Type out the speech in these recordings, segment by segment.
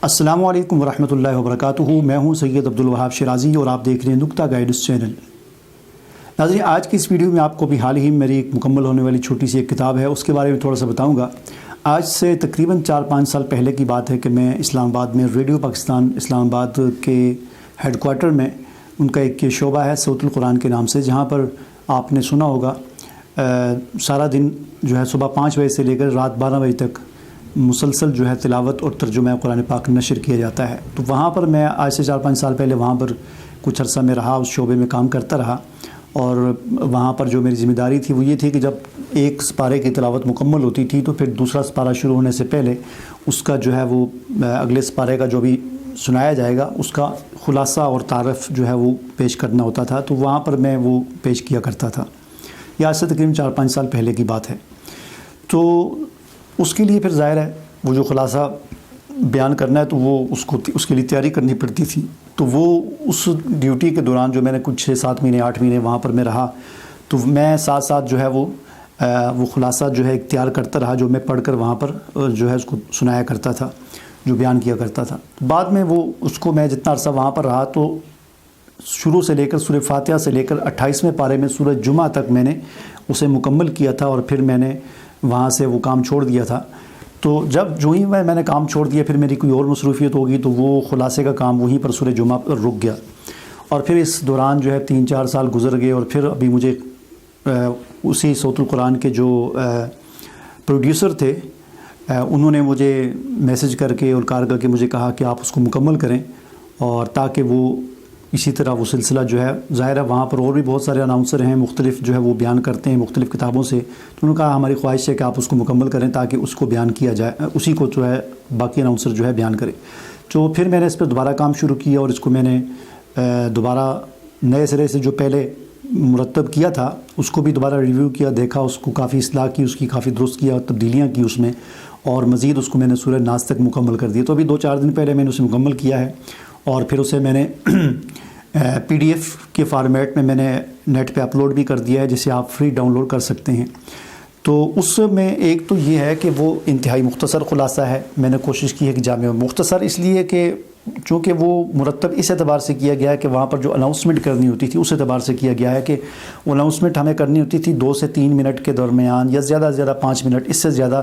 अस्सलामु अलैकुम वरहमतुल्लाहि वबरकातुहू। मैं हूं सैयद अब्दुल वहाब शिराज़ी और आप देख रहे हैं नुक्ता गाइडेंस चैनल। नाज़रीन, आज की इस वीडियो में आपको भी हाल ही में मेरी एक मुकम्मल होने वाली छोटी सी एक किताब है, उसके बारे में थोड़ा सा बताऊंगा। आज से तकरीबन 4-5 साल पहले की बात है कि मैं इस्लामाबाद में रेडियो पाकिस्तान इस्लामाबाद के हेडक्वार्टर में उनका एक शोबा है सौतुल कुरान के नाम से, जहाँ पर आपने सुना होगा सारा दिन जो है सुबह 5 बजे से लेकर रात 12 बजे तक मुसलसल जो है तिलावत और तर्जुमा कुरान पाक नशर किया जाता है। तो वहाँ पर मैं आज से 4-5 साल पहले वहाँ पर कुछ अरसा में रहा, उस शोबे में काम करता रहा। और वहाँ पर जो मेरी ज़िम्मेदारी थी वो ये थी कि जब एक सपारे की तिलावत मुकम्मल होती थी तो फिर दूसरा सपारा शुरू होने से पहले उसका जो है वो अगले सपारे का जो भी सुनाया जाएगा उसका खुलासा और तारफ़ जो है वो पेश करना होता था। तो वहाँ पर मैं वो पेश किया करता था। यह आज से तकरीबन 4-5 साल पहले की बात है। तो उसके लिए फिर ज़ाहिर है वो जो खुलासा बयान करना है तो वो उसके लिए तैयारी करनी पड़ती थी। तो वो उस ड्यूटी के दौरान जो मैंने कुछ 6-7 महीने 8 महीने वहाँ पर मैं रहा, तो मैं साथ साथ जो है वो खुलासा जो है तैयार करता रहा, जो मैं पढ़कर वहाँ पर जो है उसको सुनाया करता था, जो बयान किया करता था। बाद में वो उसको मैं जितना अरसा वहाँ पर रहा तो शुरू से लेकर सूरह फातिहा से लेकर 28वें पारे में सूरह जुमा तक मैंने उसे मुकम्मल किया था और फिर मैंने वहाँ से वो काम छोड़ दिया था। तो जब जो ही मैंने काम छोड़ दिया फिर मेरी कोई और मसरूफ़ियत होगी तो वो खुलासे का काम वहीं पर सूरह जुमा पर रुक गया। और फिर इस दौरान जो है 3-4 साल गुजर गए और फिर अभी मुझे उसी सौतुल कुरान के जो प्रोड्यूसर थे उन्होंने मुझे मैसेज करके और कार करके मुझे कहा कि आप उसको मुकम्मल करें, और ताकि वो इसी तरह वो सिलसिला जो है, ज़ाहिर है वहाँ पर और भी बहुत सारे अनाउंसर हैं मुख्तलिफ़ जो है वो बयान करते हैं मुख्तलिफ़ किताबों से। तो उन्होंने कहा हमारी ख्वाहिश है कि आप उसको मुकम्मल करें ताकि उसको बयान किया जाए, उसी को जो है बाकी अनाउंसर जो है बयान करें। तो फिर मैंने इस पर दोबारा काम शुरू किया और इसको मैंने दोबारा नए सिरे से जो पहले मुरतब किया था उसको भी दोबारा रिव्यू किया, देखा, उसको काफ़ी इस्लाह की, उसकी काफ़ी दुरुस्त किया, तब्दीलियाँ की उसमें, और मज़ीद उसको मैंने सूरह नास तक मुकम्मल कर दिया। तो अभी 2-4 दिन पहले मैंने उसे मुकम्मल किया है और फिर उसे मैंने PDF के फ़ॉर्मेट में मैंने नेट पे अपलोड भी कर दिया है, जिसे आप फ्री डाउनलोड कर सकते हैं। तो उसमें एक तो ये है कि वो इंतहाई मुख्तसर खुलासा है। मैंने कोशिश की है कि जामे मुख्तसर इसलिए कि चूँकि वो मुरतब इस एतबार से किया गया है कि वहाँ पर जो अनाउंसमेंट करनी होती थी उस एतबार से किया गया है कि वो अनाउंसमेंट हमें करनी होती थी 2 से 3 मिनट के दरमियान, या ज़्यादा से ज़्यादा 5 मिनट, इससे ज़्यादा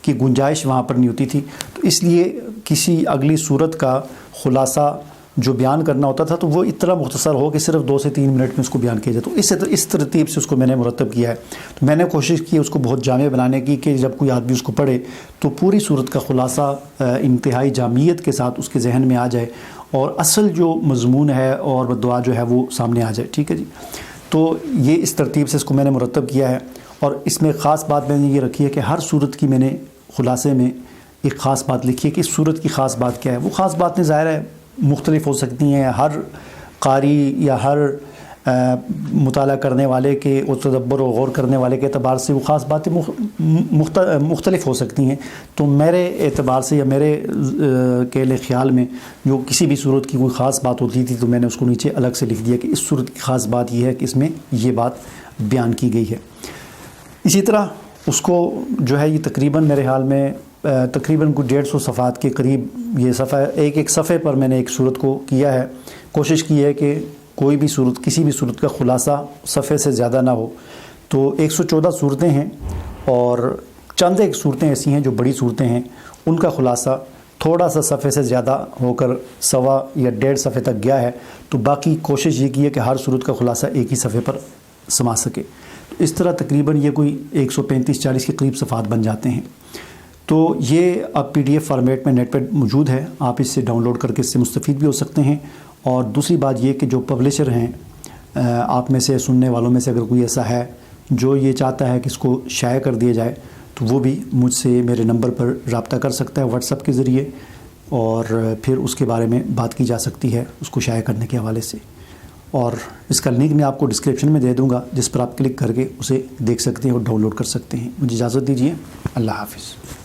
की गुंजाइश वहाँ पर नहीं होती थी। तो इसलिए किसी अगली सूरत का खुलासा जो बयान करना होता था तो वो इतना मुख्तसर हो कि सिर्फ 2 से 3 मिनट में उसको बयान किया जाए। तो इस तरतीब से उसको मैंने मुरतब किया है। तो मैंने कोशिश की उसको बहुत जामे बनाने की कि जब कोई आदमी उसको पढ़े तो पूरी सूरत का खुलासा इंतहाई जामियत के साथ उसके जहन में आ जाए और असल जो मज़मून है और दुआ जो है वो सामने आ जाए। ठीक है जी। तो ये इस तरतीब से इसको मैंने मुरतब किया है। और इसमें ख़ास बात मैंने ये रखी है कि हर सूरत की मैंने खुलासे में एक ख़ास बात लिखी है कि इस सूरत की ख़ास बात क्या है। वो ख़ास बातें ज़ाहिर है मुख्तलिफ़ हो सकती हैं, हर कारी या हर मुताला करने वाले के और तदब्बर और गौर करने वाले के एतबार से वो ख़ास बातें मुख्तलिफ़ हो सकती हैं। तो मेरे एतबार से या मेरे के ख़्याल में जो किसी भी सूरत की कोई ख़ास बात होती थी तो मैंने उसको नीचे अलग से लिख दिया कि इस सूरत की ख़ास बात ये है कि इसमें ये बात बयान की गई है। इसी तरह उसको जो है ये तकरीबन मेरे ख्याल में तकरीबन कुछ 150 सफ़ात के करीब ये सफ़ा एक सफ़े पर मैंने एक सूरत को किया है। कोशिश की है कि कोई भी सूरत, किसी भी सूरत का खुलासा सफ़े से ज़्यादा ना हो। तो 114 सूरतें हैं और चंद एक सूरतें ऐसी हैं जो बड़ी सूरतें हैं, उनका खुलासा थोड़ा सा सफ़े से ज़्यादा होकर 1.25 या 1.5 सफ़े तक गया है। तो बाकी कोशिश ये की है कि हर सूरत का खुलासा एक ही सफ़े पर समा सके। तो इस तरह तकरीबन ये कोई 135-40 के करीब सफ़ात बन जाते हैं। तो ये अब PDF फ़ॉर्मेट में नेट पर मौजूद है, आप इससे डाउनलोड करके इससे मुस्तफ़ीद भी हो सकते हैं। और दूसरी बात ये कि जो पब्लिशर हैं आप में से सुनने वालों में से अगर कोई ऐसा है जो ये चाहता है कि इसको शाया कर दिया जाए तो वो भी मुझसे मेरे नंबर पर रब्ता कर सकता है व्हाट्सएप के ज़रिए, और फिर उसके बारे में बात की जा सकती है उसको शाया करने के हवाले से। और इसका लिंक मैं आपको डिस्क्रिप्शन में दे दूँगा, जिस पर आप क्लिक करके उसे देख सकते हैं और डाउनलोड कर सकते हैं। मुझे इजाज़त दीजिए। अल्लाह हाफ़िज़।